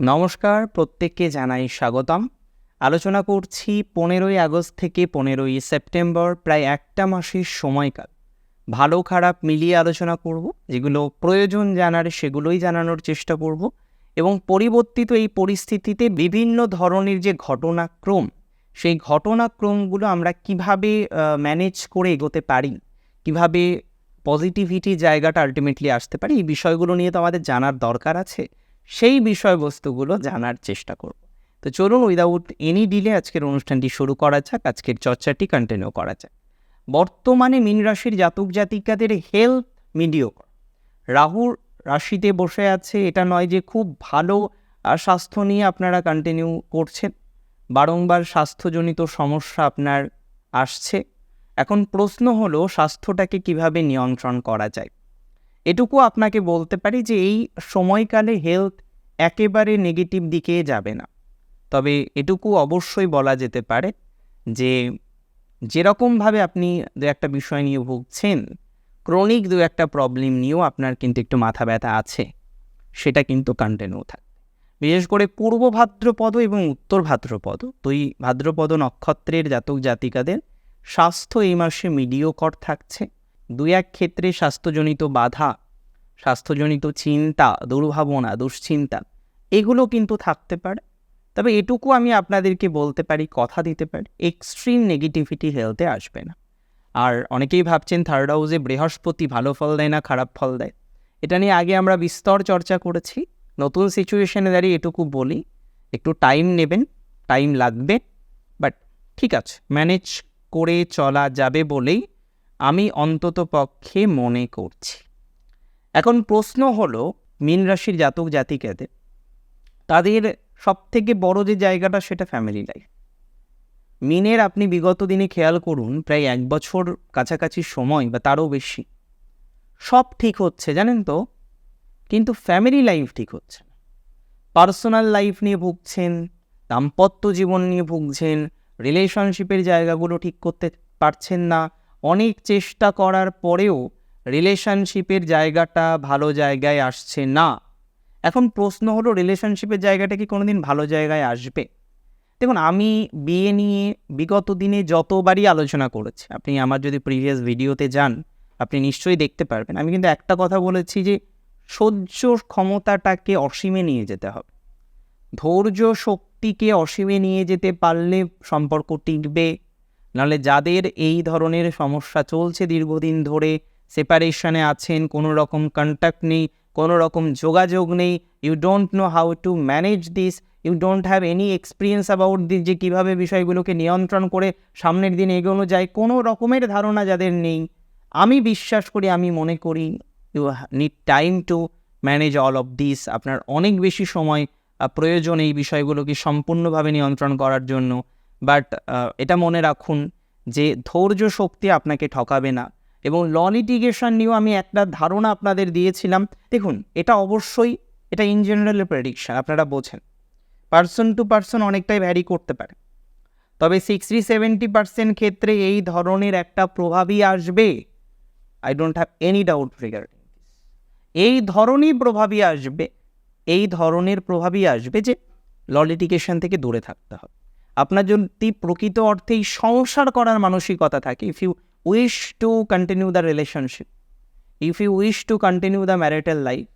নমস্কার, প্রত্যেককে জানাই স্বাগতম। আলোচনা করছি 15ই আগস্ট থেকে 15ই সেপ্টেম্বর, প্রায় একটা মাসের সময়কাল। ভালো খারাপ মিলিয়ে আলোচনা করব, যেগুলো প্রয়োজন জানার সেগুলোই জানানোর চেষ্টা করব এবং পরিবর্তিত এই পরিস্থিতিতে বিভিন্ন ধরনের যে ঘটনাক্রম, সেই ঘটনাক্রমগুলো আমরা কিভাবে ম্যানেজ করে এগোতে পারি, কিভাবে পজিটিভিটি জায়গাটা আলটিমেটলি আসতে পারে, এই বিষয়গুলো নিয়ে তো আমাদের জানার দরকার আছে। সেই বিষয়বস্তুগুলো জানার চেষ্টা করব। তো চলুন উইদাউট এনি ডিলে আজকের অনুষ্ঠানটি শুরু করা যাক, আজকের চর্চাটি কন্টিনিউ করা যাক। বর্তমানে মীন রাশির জাতক জাতিকাদের হেলথ মিডিওকর। রাহু রাশিতে বসে আছে, এটা নয় যে খুব ভালো স্বাস্থ্য নিয়ে আপনারা কন্টিনিউ করছেন, বারংবার স্বাস্থ্যজনিত সমস্যা আপনার আসছে। এখন প্রশ্ন হলো স্বাস্থ্যটাকে কিভাবে নিয়ন্ত্রণ করা যায়। এটুকু আপনাকে বলতে পারি যে এই সময়কালে হেলথ একেবারে নেগেটিভ দিকে যাবে না, তবে এটুকু অবশ্যই বলা যেতে পারে যে যেরকমভাবে আপনি দু একটা বিষয় নিয়ে ভুগছেন, ক্রনিক দু একটা প্রবলেম নিয়েও আপনার কিন্তু একটু মাথা ব্যথা আছে, সেটা কিন্তু কন্টিনিউ থাকবে। বিশেষ করে পূর্ব ভাদ্রপদ এবং উত্তর ভাদ্রপদ, দুই ভাদ্রপদ নক্ষত্রের জাতক জাতিকাদের স্বাস্থ্য এই মাসে মিডিওকর থাকছে। দুই এক ক্ষেত্রে স্বাস্থ্যজনিত বাধা, স্বাস্থ্যজনিত চিন্তা, দুর্ভাবনা, দুশ্চিন্তা এগুলো কিন্তু থাকতে পারে। তবে এটুকু আমি আপনাদেরকে বলতে পারি, কথা দিতে পারি, এক্সট্রিম নেগেটিভিটি হেলথে আসবে না। আর অনেকেই ভাবছেন থার্ড হাউসে বৃহস্পতি ভালো ফল দেয় না খারাপ ফল দেয়, এটা নিয়ে আগে আমরা বিস্তর চর্চা করেছি। নতুন সিচুয়েশনে দাঁড়িয়ে এটুকু বলি, একটু টাইম নেবেন, টাইম লাগবে, বাট ঠিক আছে, ম্যানেজ করে চলা যাবে বলেই আমি অন্তত পক্ষে মনে করছি। এখন প্রশ্ন হলো মীন রাশির জাতক জাতিকাদের, তাদের সবথেকে বড় যে জায়গাটা সেটা ফ্যামিলি লাইফ। মীনের আপনি বিগত দিনে খেয়াল করুন, প্রায় 1 বছর কাছাকাছি সময় বা তারও বেশি সব ঠিক হচ্ছে জানেন তো, কিন্তু ফ্যামিলি লাইফ ঠিক হচ্ছে না। পার্সোনাল লাইফ নিয়ে ভুগছেন, দাম্পত্য জীবন নিয়ে ভুগছেন, রিলেশনশিপের জায়গাগুলো ঠিক করতে পারছেন না। অনেক চেষ্টা করার পরেও রিলেশনশিপের জায়গাটা ভালো জায়গায় আসছে না। এখন প্রশ্ন হলো রিলেশনশিপের জায়গাটা কি কোনোদিন ভালো জায়গায় আসবে? দেখুন, আমি বিয়ে নিয়ে বিগত দিনে যতবারই আলোচনা করেছি, আপনি আমার যদি প্রিভিয়াস ভিডিওতে যান আপনি নিশ্চয়ই দেখতে পারবেন, আমি কিন্তু একটা কথা বলেছি যে সহ্য ক্ষমতাটাকে অসীমে নিয়ে যেতে হবে। ধৈর্য শক্তিকে অসীমে নিয়ে যেতে পারলে সম্পর্ক টিকবে। নাহলে যাদের এই ধরনের সমস্যা চলছে দীর্ঘদিন ধরে, সেপারেশনে আছেন, কোনো রকম কন্ট্যাক্ট নেই, কোনো রকম যোগাযোগ নেই, you don't know how to manage this, you don't have any experience about this, যে কীভাবে বিষয়গুলোকে নিয়ন্ত্রণ করে সামনের দিনে এগোনো যায়, কোনো রকমের ধারণা যাদের নেই, আমি বিশ্বাস করি, আমি মনে করি you need time to manage all of this. আপনার অনেক বেশি সময় প্রয়োজন এই বিষয়গুলোকে সম্পূর্ণভাবে নিয়ন্ত্রণ করার জন্য। বাট এটা মনে রাখুন যে ধৈর্য শক্তি আপনাকে ঠকাবে না। এবং ল লিটিগেশন নিয়েও আমি একটা ধারণা আপনাদের দিয়েছিলাম। দেখুন, এটা অবশ্যই এটা ইন জেনারেল প্রেডিকশন, আপনারা বোঝেন পার্সন টু পার্সন অনেকটাই ভ্যারি করতে পারে, তবে 60-70% ক্ষেত্রে এই ধরনের একটা প্রভাবই আসবে। I don't have any doubt regarding this. এই ধরনের প্রভাবই আসবে যে ল লিটিগেশন থেকে দূরে থাকতে হবে। আপনার যদি প্রকৃত অর্থেই সংসার করার মানসিকতা থাকে, if you wish to continue the relationship, if you wish to continue the marital life,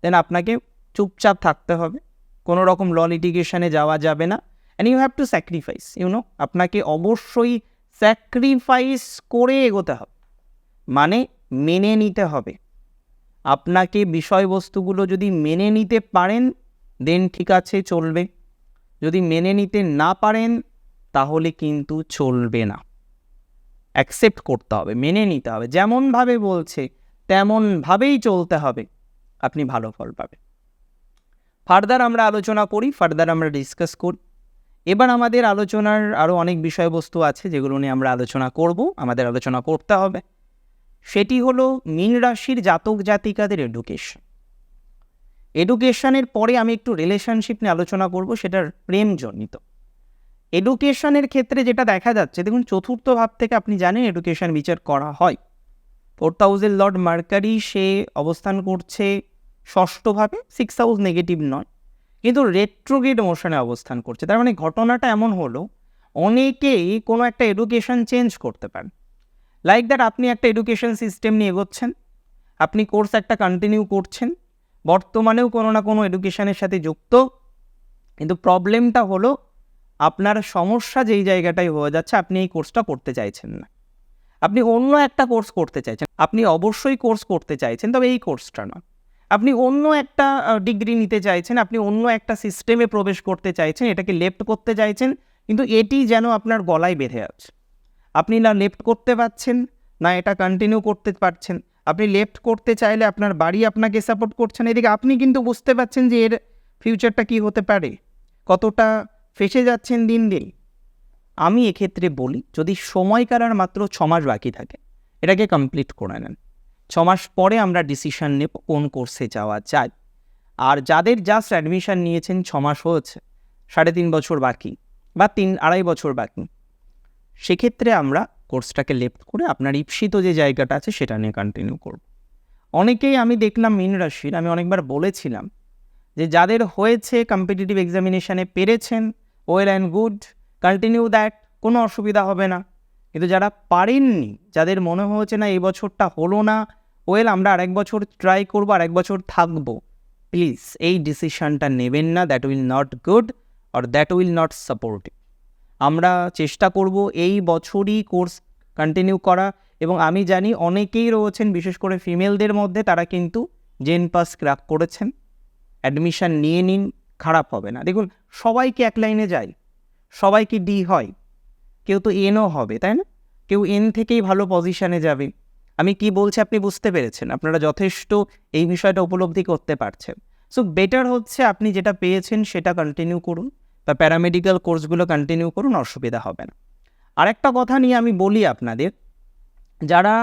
then আপনাকে চুপচাপ থাকতে হবে, কোনো রকম ল লিটিগেশনে যাওয়া যাবে না। And you have to sacrifice, আপনাকে অবশ্যই স্যাক্রিফাইস করে এগোতে হবে, মানে মেনে নিতে হবে। আপনাকে বিষয়বস্তুগুলো যদি মেনে নিতে পারেন দেন ঠিক আছে, চলবে। যদি মেনে নিতে না পারেন তাহলে কিন্তু চলবে না। অ্যাকসেপ্ট করতে হবে, মেনে নিতে হবে, যেমনভাবে বলছে তেমনভাবেই চলতে হবে, আপনি ভালো ফল পাবেন। ফার্দার আমরা আলোচনা করি, ফার্দার আমরা ডিসকাস করি। এবার আমাদের আলোচনার আরও অনেক বিষয়বস্তু আছে যেগুলো নিয়ে আমরা আলোচনা করব, আমাদের আলোচনা করতে হবে। সেটি হলো মীন রাশির জাতক জাতিকাদের এডুকেশনের পরে আমি একটু রিলেশনশিপ নিয়ে আলোচনা করব, সেটার প্রেমজনিত। এডুকেশনের ক্ষেত্রে যেটা দেখা যাচ্ছে, দেখুন চতুর্থ ভাব থেকে আপনি জানেন এডুকেশন বিচার করা হয়। 4th হাউসের লর্ড মার্কারি সে অবস্থান করছে ষষ্ঠভাবে, 6th হাউস নেগেটিভ নয়, কিন্তু রেট্রোগ্রেড মোশনে অবস্থান করছে। তার মানে ঘটনাটা এমন হলো, অনেকেই কোনো একটা এডুকেশন চেঞ্জ করতে পারেন। লাইক দ্যাট, আপনি একটা এডুকেশন সিস্টেম নিয়ে এগোচ্ছেন, আপনি কোর্স একটা কন্টিনিউ করছেন, বর্তমানেও কোনো না কোনো এডুকেশনের সাথে যুক্ত, কিন্তু প্রবলেমটা হলো আপনার সমস্যা যেই জায়গাটায় হয়ে যাচ্ছে, আপনি এই কোর্সটা করতে চাইছেন না, আপনি অন্য একটা কোর্স করতে চাইছেন। আপনি অবশ্যই কোর্স করতে চাইছেন, তবে এই কোর্সটা না। আপনি অন্য একটা ডিগ্রি নিতে চাইছেন, আপনি অন্য একটা সিস্টেমে প্রবেশ করতে চাইছেন, এটাকে লেফট করতে চাইছেন, কিন্তু এটি যেন আপনার গলায় বেঁধে আছে। আপনি না লেফট করতে পারছেন, না এটা কন্টিনিউ করতে পারছেন। আপনি লেফট করতে চাইলে আপনার বাড়ি আপনাকে সাপোর্ট করছে না, এদিকে আপনি কিন্তু বুঝতে পারছেন যে এর ফিউচারটা কী হতে পারে, কতটা ফেসে যাচ্ছেন দিন দিন। আমি এক্ষেত্রে বলি, যদি সময়কাল আর মাত্র 6 মাস বাকি থাকে, এটাকে কমপ্লিট করে নেন। 6 মাস পরে আমরা ডিসিশন নেব কোন কোর্সে যাওয়া যায়। আর যাদের জাস্ট অ্যাডমিশন নিয়েছেন 6 মাস হয়েছে, 3.5 বছর বাকি বা 3-2.5 বছর বাকি, সেক্ষেত্রে আমরা কোর্সটাকে লেফট করে আপনার ইপ্সিত যে জায়গাটা আছে সেটা নিয়ে কন্টিনিউ করব। অনেকেই আমি দেখলাম মীন রাশির, আমি অনেকবার বলেছিলাম যে যাদের হয়েছে কম্পিটিটিভ এক্সামিনেশানে পেরেছেন, well and good, continue that, কোনো অসুবিধা হবে না। কিন্তু যারা পারেননি, যাদের মনে হয়েছে না এই বছরটা হলো না, ওয়েল আমরা আরেক বছর ট্রাই করবো, আরেক বছর থাকবো, প্লিজ এই ডিসিশানটা নেবেন না। That will not good or that will not supportive. আমরা চেষ্টা করব এই বছরই কোর্স কন্টিনিউ করা, এবং আমি জানি অনেকেই রয়েছেন, বিশেষ করে ফিমেলদের মধ্যে, তারা কিন্তু জেন পাস ক্র্যাক করেছেন। অ্যাডমিশান নিয়ে নিন, খারাপ হবে না। দেখুন, সবাইকে এক লাইনে যায়, সবাইকে ডি হয়, কেউ তো এনও হবে, তাই না? কেউ এন থেকেই ভালো পজিশানে যাবে। আমি কি বলছি আপনি বুঝতে পেরেছেন? আপনারা যথেষ্ট এই বিষয়টা উপলব্ধি করতে পারছেন। সো বেটার হচ্ছে আপনি যেটা পেয়েছেন সেটা কন্টিনিউ করুন, বা প্যারামেডিক্যাল কোর্সগুলো কন্টিনিউ করুন, অসুবিধা হবে না। আরেকটা কথা নিয়ে আমি বলি আপনাদের, যারা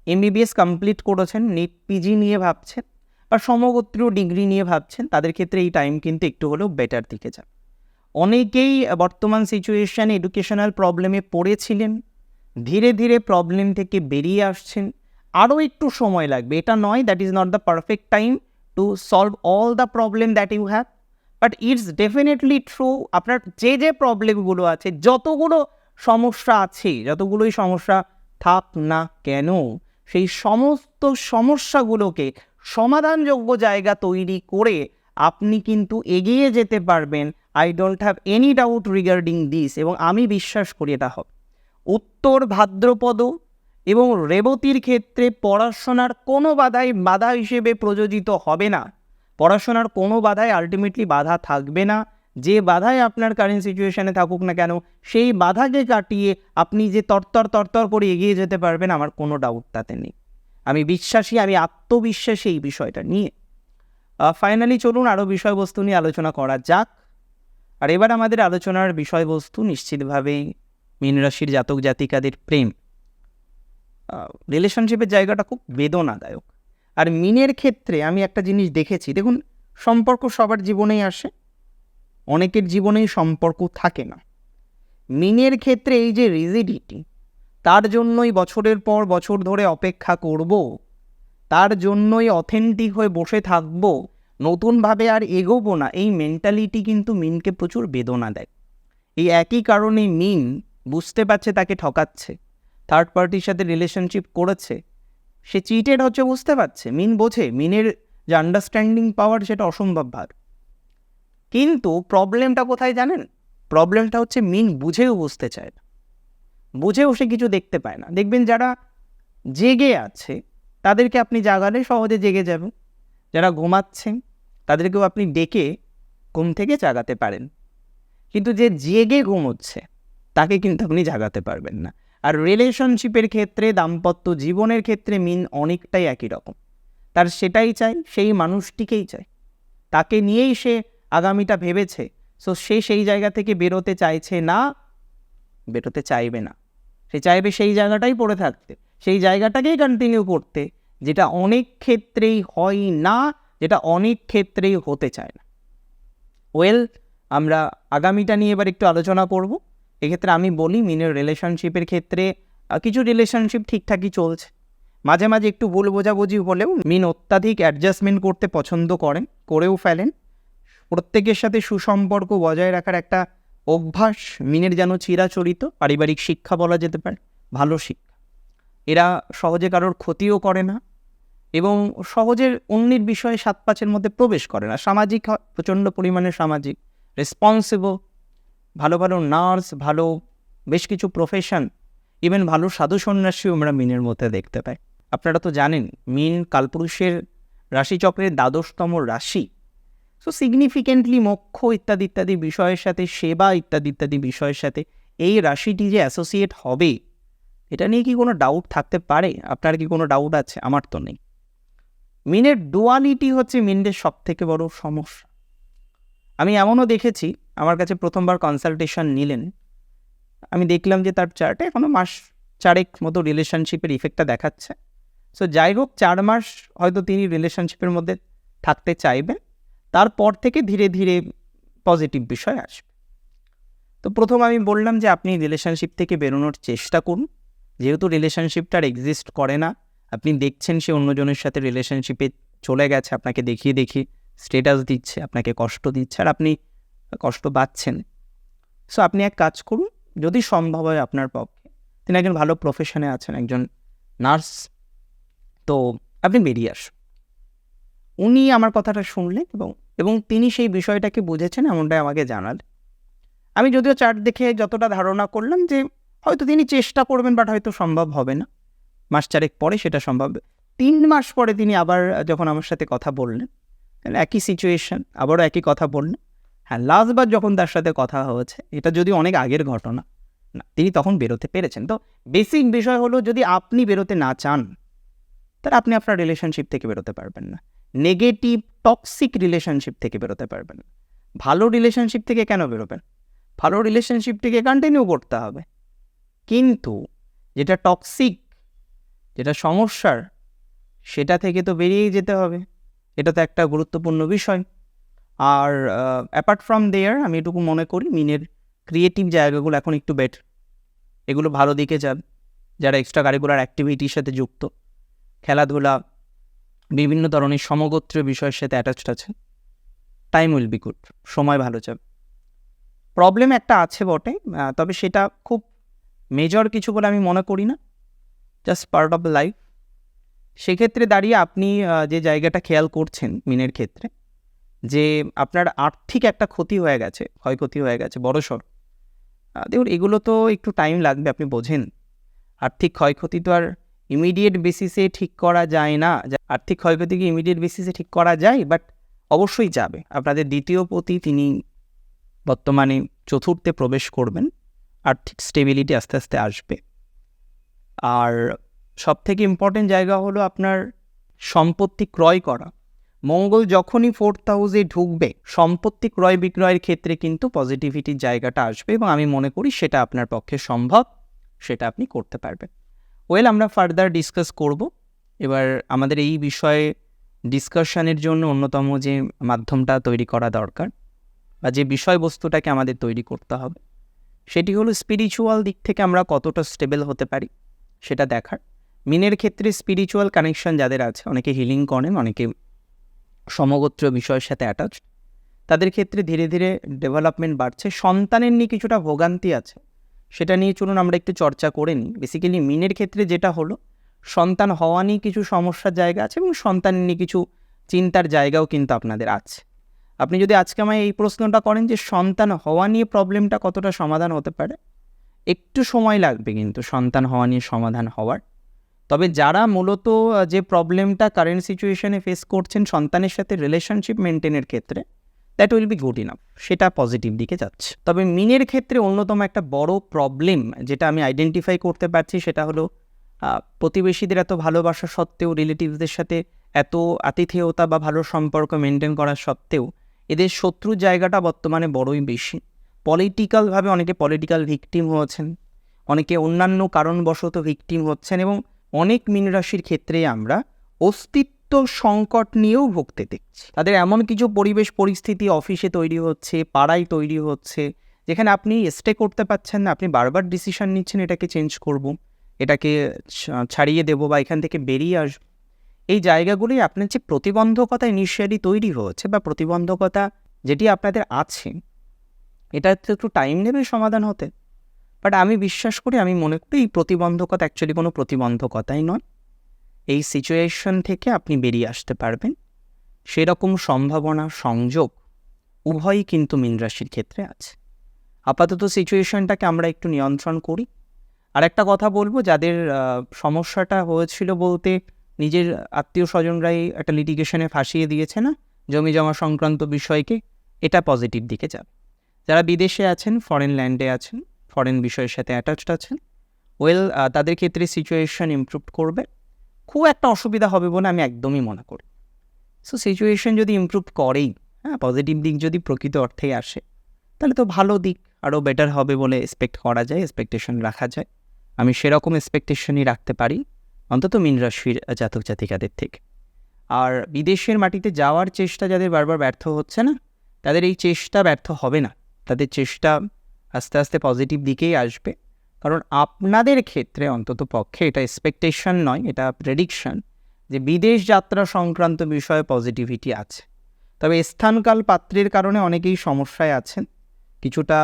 এমবিবিএস কমপ্লিট করেছেন, নিট পিজি নিয়ে ভাবছেন, বা সমগোত্রীয় ডিগ্রি নিয়ে ভাবছেন, তাদের ক্ষেত্রে এই টাইম কিন্তু একটু হলেও বেটার দিকে যান। অনেকেই বর্তমান সিচুয়েশানে এডুকেশনাল প্রবলেমে পড়েছিলেন, ধীরে ধীরে প্রবলেম থেকে বেরিয়ে আসছেন। আরও একটু সময় লাগবে, এটা নয়, that is not the perfect time to solve all the problem that you have, but it's definitely true. আপনার যে যে প্রবলেমগুলো আছে, যতগুলো সমস্যা আছে, যতগুলোই সমস্যা থাক না কেন, সেই সমস্ত সমস্যাগুলোকে সমাধানযোগ্য জায়গা তৈরি করে আপনি কিন্তু এগিয়ে যেতে পারবেন। I don't have any doubt regarding this, এবং আমি বিশ্বাস করি এটা হবে। উত্তর ভাদ্রপদ এবং রেবতীর ক্ষেত্রে পড়াশোনার কোনো বাধা হিসেবে প্রযোজিত হবে না। পড়াশোনার কোনো বাধায় আলটিমেটলি বাধা থাকবে না। যে বাধায় আপনার কারেন্ট সিচুয়েশানে থাকুক না কেন, সেই বাধাকে কাটিয়ে আপনি যে তরতর করে এগিয়ে যেতে পারবেন, আমার কোনো ডাউট তাতে নেই। আমি বিশ্বাসী, আমি আত্মবিশ্বাসী এই বিষয়টা নিয়ে। ফাইনালি চলুন আরও বিষয়বস্তু নিয়ে আলোচনা করা যাক। আর এবার আমাদের আলোচনার বিষয়বস্তু নিশ্চিতভাবেই মীন রাশির জাতক জাতিকাদের প্রেম। রিলেশনশিপের জায়গাটা খুব বেদনাদায়ক। আর মীনের ক্ষেত্রে আমি একটা জিনিস দেখেছি, দেখুন, সম্পর্ক সবার জীবনেই আসে, অনেকের জীবনেই সম্পর্ক থাকে না। মীনের ক্ষেত্রে এই যে রিজিডিটি, তার জন্যই বছরের পর বছর ধরে অপেক্ষা করব, তার জন্যই অথেন্টিক হয়ে বসে থাকব, নতুনভাবে আর এগোবো না, এই মেন্টালিটি কিন্তু মীনকে প্রচুর বেদনা দেয়। এই একই কারণে মীন বুঝতে পারছে তাকে ঠকাচ্ছে, থার্ড পার্টির সাথে রিলেশনশিপ করেছে, সে চিটেড হচ্ছে, বুঝতে পারছে, মীন বোঝে, মীনের যে আন্ডারস্ট্যান্ডিং পাওয়ার সেটা অসম্ভব ভার। কিন্তু প্রবলেমটা কোথায় জানেন? প্রবলেমটা হচ্ছে মীন বুঝেও বুঝতে চায় না, বুঝেও সে কিছু দেখতে পায় না। দেখবেন যারা জেগে আছে তাদেরকে আপনি জাগালে সহজে জেগে যাবেন, যারা ঘুমাচ্ছেন তাদেরকেও আপনি ডেকে ঘুম থেকে জাগাতে পারেন, কিন্তু যে জেগে ঘুমোচ্ছে তাকে কিন্তু আপনি জাগাতে পারবেন না। আর রিলেশনশিপের ক্ষেত্রে, দাম্পত্য জীবনের ক্ষেত্রে মীন অনেকটাই একই রকম। তার সেটাই চাই, সেই মানুষটিকেই চাই, তাকে নিয়েই সে আগামীটা ভেবেছে। সো সে সেই জায়গা থেকে বেরোতে চাইছে না, বেরোতে চাইবে না, সে চাইবে সেই জায়গাটাই পড়ে থাকতে, সেই জায়গাটাকেই কন্টিনিউ করতে, যেটা অনেক ক্ষেত্রেই হয় না, যেটা অনেক ক্ষেত্রেই হতে চায় না। ওয়েল, আমরা আগামীটা নিয়ে এবার একটু আলোচনা করব। এক্ষেত্রে আমি বলি, মীনের রিলেশনশিপের ক্ষেত্রে কিছু রিলেশনশিপ ঠিকঠাকই চলছে, মাঝে মাঝে একটু ভুল বোঝাবুঝি হলেও মীন অত্যাধিক অ্যাডজাস্টমেন্ট করতে পছন্দ করেন, করেও ফেলেন। প্রত্যেকের সাথে সুসম্পর্ক বজায় রাখার একটা অভ্যাস মিনের যেন চিরাচরিত। পারিবারিক শিক্ষা বলা যেতে পারে, ভালো শিক্ষা। এরা সহজে কারোর ক্ষতিও করে না এবং সহজে অন্যের বিষয়ে ৭-৫-এর মধ্যে প্রবেশ করে না। সামাজিক হয়, প্রচণ্ড পরিমাণে সামাজিক, রেসপন্সিবল, ভালো ভালো নার্স, ভালো বেশ কিছু প্রফেশন, ইভেন ভালো সাধু সন্ন্যাসীও আমরা মিনের মধ্যে দেখতে পাই। আপনারা তো জানেন মিন কালপুরুষের রাশিচক্রের ১২তম রাশি। সো সিগনিফিকেন্টলি মোক্ষ ইত্যাদি ইত্যাদি বিষয়ের সাথে, সেবা ইত্যাদি ইত্যাদি বিষয়ের সাথে এই রাশিটি যে অ্যাসোসিয়েট হবে, এটা নিয়ে কি কোনো ডাউট থাকতে পারে? আপনার কি কোনো ডাউট আছে? আমার তো নেই। মিনের ডুয়ালিটি হচ্ছে মিনের সব থেকে বড় সমস্যা। আমি এমনও দেখেছি, আমার কাছে প্রথমবার কনসালটেশন নিলেন, আমি দেখলাম যে তার চার্টে এখনও মাস 4 মতো রিলেশনশিপের ইফেক্টটা দেখাচ্ছে। সো যাই হোক, 4 মাস হয়তো তিনি রিলেশনশিপের মধ্যে থাকতে চাইবেন, তারপর থেকে ধীরে ধীরে পজিটিভ বিষয় আসবে। তো প্রথম আমি বললাম যে আপনি রিলেশনশিপ থেকে বেরোনোর চেষ্টা করুন। যেহেতু রিলেশনশিপটার এক্সিস্ট করে না, আপনি দেখছেন সে অন্যজনের সাথে রিলেশনশিপে চলে গেছে, আপনাকে দেখিয়ে দেখিয়ে স্টেটাস দিচ্ছে, আপনাকে কষ্ট দিচ্ছে, আর আপনি কষ্ট পাচ্ছেন। সো আপনি এক কাজ করুন, যদি সম্ভব হয় আপনার পক্ষে, তিনি একজন ভালো প্রফেশনে আছেন, একজন নার্স, তো আপনি বেরিয়ে আসুন। উনি আমার কথাটা শুনলেন এবং তিনি সেই বিষয়টাকে বুঝেছেন, এমনটাই আমাকে জানালেন। আমি যদিও চার্ট দেখে যতটা ধারণা করলাম যে হয়তো তিনি চেষ্টা করবেন, বাট হয়তো সম্ভব হবে না। মাস 4 পরে সেটা সম্ভব। 3 মাস পরে তিনি আবার যখন আমার সাথে কথা বললেন, একই সিচুয়েশন, আবারও একই কথা বললেন। হ্যাঁ, লাস্টবার যখন তার সাথে কথা হয়েছে, এটা যদি অনেক আগের ঘটনা না, তিনি তখন বেরোতে পেরেছেন। তো বেসিক বিষয় হলো, যদি আপনি বেরোতে না চান, তাহলে আপনি আপনার রিলেশনশিপ থেকে বেরোতে পারবেন না। নেগেটিভ টক্সিক রিলেশনশিপ থেকে বেরোতে পারবেন না। ভালো রিলেশনশিপ থেকে কেন বেরোবেন? ভালো রিলেশনশিপটিকে কন্টিনিউ করতে হবে, কিন্তু যেটা টক্সিক, যেটা সমস্যার, সেটা থেকে তো বেরিয়েই যেতে হবে। এটা তো একটা গুরুত্বপূর্ণ বিষয়। আর অ্যাপার্ট ফ্রম দেয়ার, আমি এটুকু মনে করি মিনের ক্রিয়েটিভ জায়গাগুলো এখন একটু বেটার, এগুলো ভালো দিকে যাবে। যারা এক্সট্রা কারিকুলার অ্যাক্টিভিটির সাথে যুক্ত, খেলাধুলা, বিভিন্ন ধরনের সমগোত্রীয় বিষয়ের সাথে অ্যাটাচড আছে, টাইম উইল বি গুড, সময় ভালো যাবে। প্রবলেম একটা আছে বটে, তবে সেটা খুব মেজর কিছু বলে আমি মনে করি না, just part of the life. সেক্ষেত্রে দাঁড়িয়ে আপনি যে জায়গাটা খেয়াল করছেন মিনের ক্ষেত্রে, যে আপনার আর্থিক একটা ক্ষতি হয়ে গেছে, ক্ষয়ক্ষতি হয়ে গেছে বড়সড়। দেখুন, এগুলো তো একটু টাইম লাগবে, আপনি বোঝেন। আর্থিক ক্ষয়ক্ষতি তো আর ইমিডিয়েট বেসিসে ঠিক করা যায় না। আর্থিক ক্ষয়ক্ষতিকে ইমিডিয়েট বেসিসে ঠিক করা যায়, বাট অবশ্যই যাবে। আপনাদের দ্বিতীয় পতি, তিনি বর্তমানে চতুর্থে প্রবেশ করবেন, আর্থিক স্টেবিলিটি আস্তে আস্তে আসবে। আর সবথেকে ইম্পর্টেন্ট জায়গা হলো আপনার সম্পত্তি ক্রয় করা। মঙ্গল যখনই 4th হাউসে ঢুকবে, সম্পত্তি ক্রয় বিক্রয়ের ক্ষেত্রে কিন্তু পজিটিভিটির জায়গাটা আসবে, এবং আমি মনে করি সেটা আপনার পক্ষে সম্ভব, সেটা আপনি করতে পারবেন। আমরা ফার্দার ডিসকাস করব। এবার আমাদের এই বিষয়ে ডিসকাশনের জন্য অন্যতম যে মাধ্যমটা তৈরি করা দরকার, বা যে বিষয়বস্তুটাকে আমাদের তৈরি করতে হবে, সেটি হলো স্পিরিচুয়াল দিক থেকে আমরা কতটা স্টেবল হতে পারি সেটা দেখার। মিনের ক্ষেত্রে স্পিরিচুয়াল কানেকশন যাদের আছে, অনেকে হিলিং করেন, অনেকে সমগোত্র বিষয়ের সাথে অ্যাটাচ, তাদের ক্ষেত্রে ধীরে ধীরে ডেভেলপমেন্ট বাড়ছে। সন্তানের নিয়ে কিছুটা ভোগান্তি আছে, সেটা নিয়ে চলুন আমরা একটু চর্চা করে নিই। বেসিক্যালি মিনের ক্ষেত্রে যেটা হলো, সন্তান হওয়া নিয়ে কিছু সমস্যার জায়গা আছে, এবং সন্তান নিয়ে কিছু চিন্তার জায়গাও কিন্তু আপনাদের আছে। আপনি যদি আজকে আমায় এই প্রশ্নটা করেন যে সন্তান হওয়া নিয়ে প্রবলেমটা কতটা সমাধান হতে পারে, একটু সময় লাগবে কিন্তু সন্তান হওয়া নিয়ে সমাধান হওয়ার। তবে যারা মূলত যে প্রবলেমটা কারেন্ট সিচুয়েশনে ফেস করছেন সন্তানের সাথে রিলেশনশিপ মেনটেনের ক্ষেত্রে, that will be good enough, সেটা পজিটিভ দিকে যাচ্ছে। তবে মিনের ক্ষেত্রে অন্যতম একটা বড় প্রবলেম যেটা আমি আইডেন্টিফাই করতে পারছি, সেটা হলো প্রতিবেশীদের এত ভালোবাসা সত্ত্বেও, রিলেটিভসদের সাথে এত আতিথেয়তা বা ভালো সম্পর্ক মেনটেন করা সত্ত্বেও, এদের শত্রুর জায়গাটা বর্তমানে বড়ই বেশি। পলিটিক্যালভাবে অনেকে পলিটিক্যাল ভিকটিম হয়েছেন, অনেকে অন্যান্য কারণবশত ভিকটিম হচ্ছেন, এবং অনেক মীন রাশির ক্ষেত্রে আমরা অস্তিত্ব সংকট নিয়েও ভুগতে দেখছি। তাদের এমন কিছু পরিবেশ পরিস্থিতি অফিসে তৈরি হচ্ছে, পাড়ায় তৈরি হচ্ছে, যেখানে আপনি স্টে করতে পারছেন না। আপনি বারবার ডিসিশন নিচ্ছেন, এটাকে চেঞ্জ করব, এটাকে ছাড়িয়ে দেবো, বা এখান থেকে বেরিয়ে আসবো। এই জায়গাগুলি আপনার যে প্রতিবন্ধকতা ইনিশিয়ালি তৈরি হয়েছে, বা প্রতিবন্ধকতা যেটি আপনাদের আছে এটা তো একটু টাইম নেবে সমাধান হতে, বাট আমি বিশ্বাস করি, আমি মনে করি এই প্রতিবন্ধকতা অ্যাকচুয়ালি কোনো প্রতিবন্ধকতাই নয়। এই সিচুয়েশন থেকে আপনি বেরিয়ে আসতে পারবেন, সেরকম সম্ভাবনা সংযোগ উভয়ই কিন্তু মীন রাশির ক্ষেত্রে আছে। আপাতত সিচুয়েশনটাকে আমরা একটু নিয়ন্ত্রণ করি। আর একটা কথা বলবো, যাদের সমস্যাটা হয়েছিল বলতে নিজের আত্মীয় স্বজনরাই একটা লিটিগেশনে ফাঁসিয়ে দিয়েছে না জমি জমা সংক্রান্ত বিষয়কে, এটা পজিটিভ দিকে যাবে। যারা বিদেশে আছেন, ফরেন ল্যান্ডে আছেন, ফরেন বিষয়ের সাথে অ্যাটাচড আছেন, তাদের ক্ষেত্রে সিচুয়েশন ইমপ্রুভ করবে, খুব একটা অসুবিধা হবে বলে আমি একদমই মনে করি। সো সিচুয়েশন যদি ইমপ্রুভ করেই, পজিটিভ দিক যদি প্রকৃত অর্থেই আসে, তাহলে তো ভালো দিক আরও বেটার হবে বলে এক্সপেক্ট করা যায়, এক্সপেকটেশন রাখা যায়। আমি সেরকম এক্সপেকটেশনই রাখতে পারি অন্তত মীন রাশির জাতক জাতিকাদের থেকে। আর বিদেশের মাটিতে যাওয়ার চেষ্টা যাদের বারবার ব্যর্থ হচ্ছে না, তাদের এই চেষ্টা ব্যর্থ হবে না, তাদের চেষ্টা আস্তে আস্তে পজিটিভ দিকেই আসবে। কারণ আপনাদের ক্ষেত্রে অন্তত পক্ষে এটা এক্সপেকটেশন নয়, এটা প্রেডিকশন যে বিদেশ যাত্রা সংক্রান্ত বিষয়ে পজিটিভিটি আছে। তবে স্থানকাল পাত্রের কারণে অনেকেই সমস্যায় আছেন, কিছুটা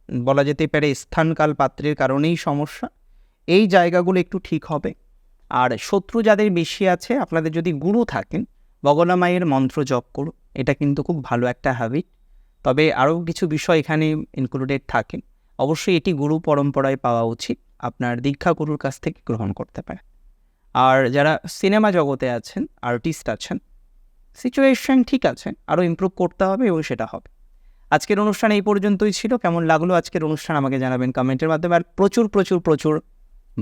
বলা যেতে পারে স্থানকাল পাত্রের কারণেই সমস্যা। এই জায়গাগুলো একটু ঠিক হবে। আর শত্রু যাদের বেশি আছে, আপনাদের যদি গুরু থাকেন, বগলা মায়ের মন্ত্র জপ করুন, এটা কিন্তু খুব ভালো একটা হ্যাবিট। তবে আরও কিছু বিষয় এখানে ইনক্লুডেড থাকে, অবশ্যই এটি গুরু পরম্পরায় পাওয়া উচিত, আপনার দীক্ষা গুরুর কাছ থেকে গ্রহণ করতে পারে। আর যারা সিনেমা জগতে আছেন, আর্টিস্ট আছেন, সিচুয়েশন ঠিক আছে, আরও ইমপ্রুভ করতে হবে এবং সেটা হবে। আজকের অনুষ্ঠান এই পর্যন্তই ছিল। কেমন লাগলো আজকের অনুষ্ঠান আমাকে জানাবেন কমেন্টের মাধ্যমে। আর প্রচুর প্রচুর প্রচুর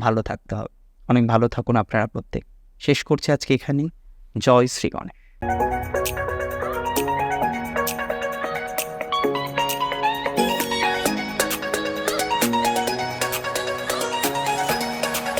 ভালো থাকতে হবে। অনেক ভালো থাকুন আপনারা প্রত্যেক। শেষ করছি আজকে এখানেই। জয় শ্রী গণেশ।